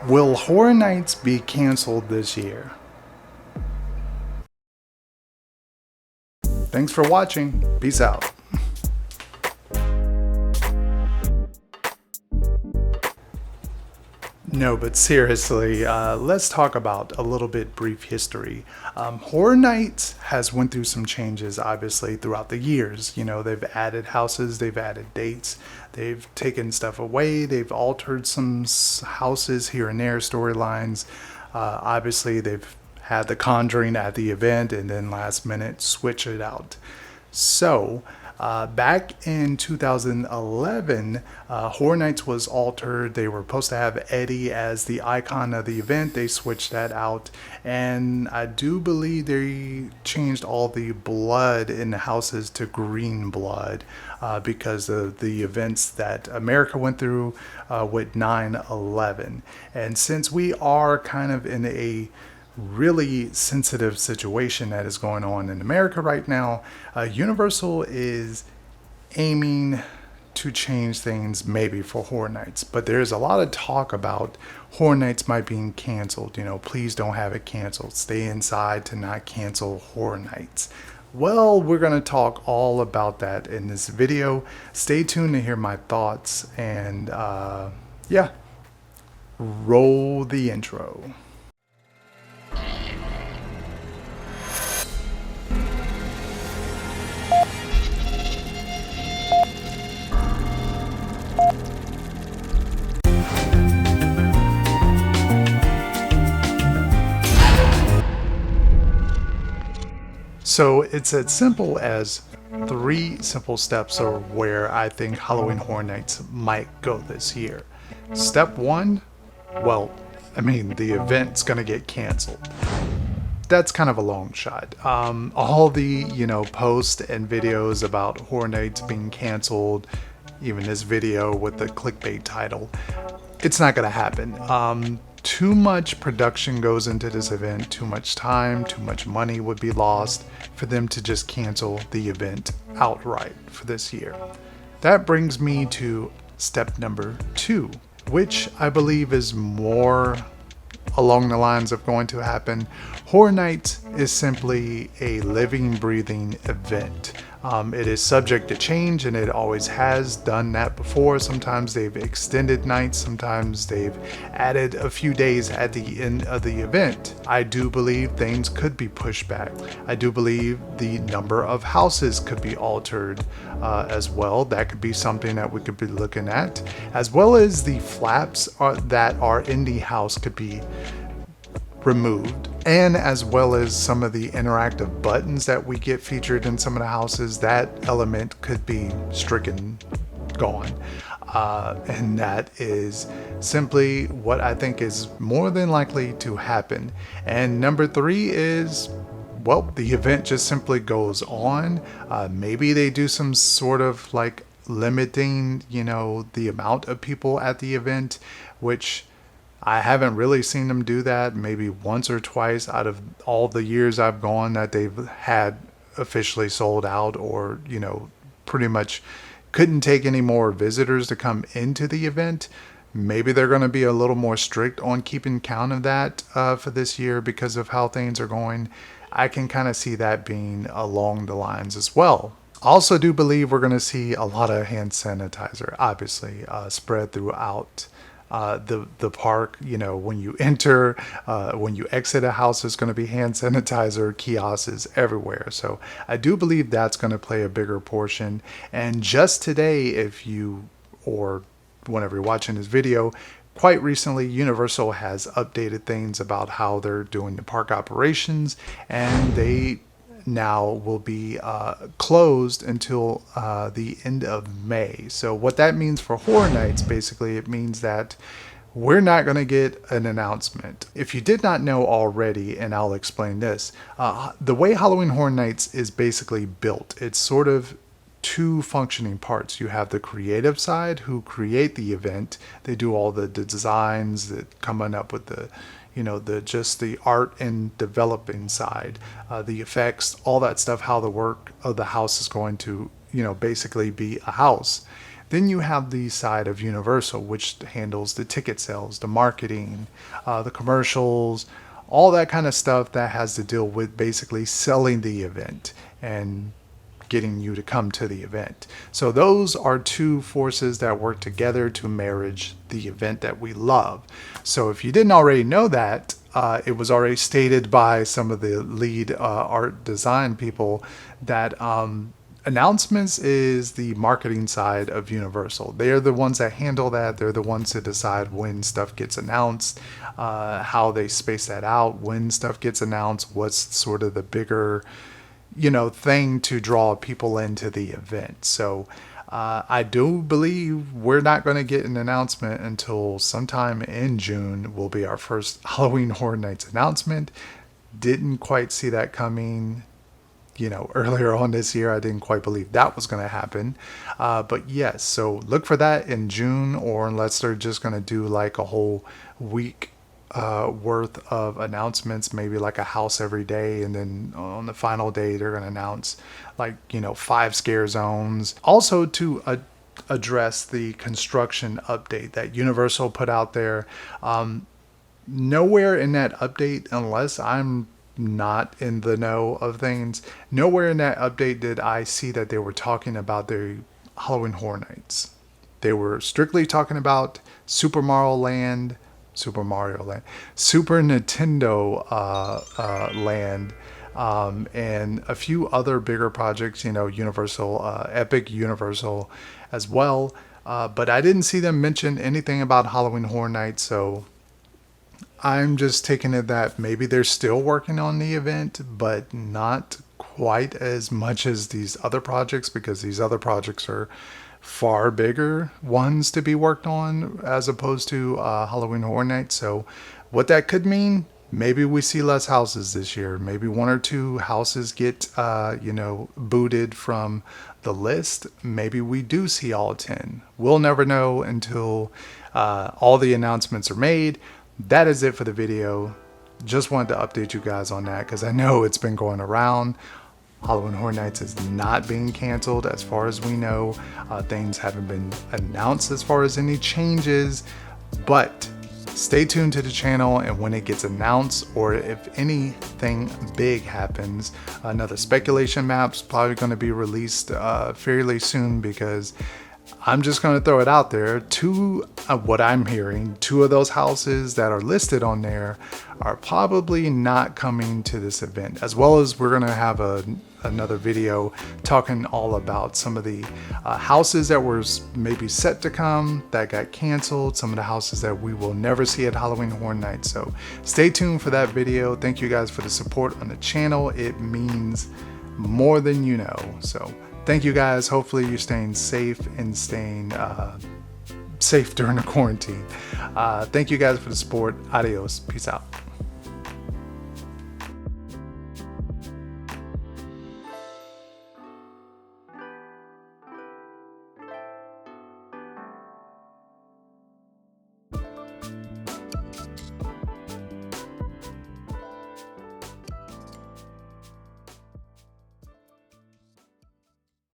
Will Horror Nights be canceled this year? Thanks for watching. Peace out. No, but seriously, let's talk about a little bit brief history. Horror Nights has went through some changes, obviously, throughout the years. You know, they've added houses, they've added dates, they've taken stuff away, they've altered some houses here and there, storylines. Obviously, they've had The Conjuring at the event and then last minute switch it out. So, back in 2011, Horror Nights was altered. They were supposed to have Eddie as the icon of the event. They switched that out. And I do believe they changed all the blood in the houses to green blood because of the events that America went through with 9/11. And since we are kind of in a really sensitive situation that is going on in America right now, Universal is aiming to change things maybe for Horror Nights. But there's a lot of talk about Horror Nights might being canceled. You know, please don't have it canceled. Stay inside to not cancel Horror Nights. Well, we're going to talk all about that in this video. Stay tuned to hear my thoughts and yeah, roll the intro. So it's as simple as 3 simple steps of where I think Halloween Horror Nights might go this year. Step 1, well, I mean, the event's gonna get canceled. That's kind of a long shot. All the, posts and videos about Horror Nights being canceled, even this video with the clickbait title, it's not gonna happen. Too much production goes into this event, too much time, too much money would be lost for them to just cancel the event outright for this year. That brings me to step number 2, which I believe is more along the lines of going to happen. Horror Nights is simply a living, breathing event. It is subject to change, and it always has done that before. Sometimes they've extended nights, sometimes they've added a few days at the end of the event. I do believe things could be pushed back. I do believe the number of houses could be altered as well. That could be something that we could be looking at, as well as the flaps that are in the house could be removed, and as well as some of the interactive buttons that we get featured in some of the houses. That element could be stricken, gone, and that is simply what I think is more than likely to happen. And number 3 is, well, the event just simply goes on. Maybe they do some sort of like limiting, the amount of people at the event, which I haven't really seen them do that. Maybe once or twice out of all the years I've gone that they've had officially sold out, or, pretty much couldn't take any more visitors to come into the event. Maybe they're going to be a little more strict on keeping count of that for this year because of how things are going. I can kind of see that being along the lines as well. I also do believe we're going to see a lot of hand sanitizer, obviously, spread throughout the park. When you enter, when you exit a house, there's going to be hand sanitizer kiosks everywhere. So I do believe that's going to play a bigger portion. And just today, if you, or whenever you're watching this video, quite recently, Universal has updated things about how they're doing the park operations, and they now will be closed until the end of May. So what that means for Horror Nights, basically, it means that we're not going to get an announcement. If you did not know already, and I'll explain this, the way Halloween Horror Nights is basically built, it's sort of 2 functioning parts. You have the creative side, who create the event. They do all the designs, that coming up with the just the art and developing side, the effects, all that stuff, how the work of the house is going to, basically be a house. Then you have the side of Universal, which handles the ticket sales, the marketing, the commercials, all that kind of stuff that has to deal with basically selling the event and getting you to come to the event. So those are two forces that work together to marriage the event that we love. So if you didn't already know that, it was already stated by some of the lead art design people that announcements is the marketing side of Universal. They're the ones that handle that. They're the ones that decide when stuff gets announced, how they space that out, when stuff gets announced, what's sort of the bigger thing to draw people into the event. So I do believe we're not going to get an announcement until sometime in June will be our first Halloween Horror Nights announcement. Didn't quite see that coming. Earlier on this year, I didn't quite believe that was going to happen. But yes, so look for that in June, or unless they're just going to do like a whole week worth of announcements, maybe like a house every day, and then on the final day they're going to announce like 5 scare zones. Also to address the construction update that Universal put out there, nowhere in that update, unless I'm not in the know of things, nowhere in that update did I see that they were talking about their Halloween Horror Nights. They were strictly talking about Super Nintendo Land, and a few other bigger projects, Universal, Epic Universal as well. But I didn't see them mention anything about Halloween Horror Nights, so I'm just taking it that maybe they're still working on the event, but not quite as much as these other projects, because these other projects are far bigger ones to be worked on as opposed to Halloween Horror Nights. So what that could mean, maybe we see less houses this year. Maybe 1 or 2 houses get booted from the list. Maybe we do see all 10. We'll never know until all the announcements are made. That is it for the video. Just wanted to update you guys on that because I know it's been going around. Halloween Horror Nights is not being canceled as far as we know. Things haven't been announced as far as any changes, but stay tuned to the channel, and when it gets announced or if anything big happens, another speculation map's probably going to be released fairly soon, because I'm just going to throw it out there. What I'm hearing, 2 of those houses that are listed on there are probably not coming to this event, as well as we're going to have another video talking all about some of the houses that were maybe set to come that got canceled, some of the houses that we will never see at Halloween Horror Nights. So stay tuned for that video. Thank you guys for the support on the channel. It means more than you know. So thank you guys. Hopefully you're staying safe and staying safe during the quarantine. Thank you guys for the support. Adios. Peace out.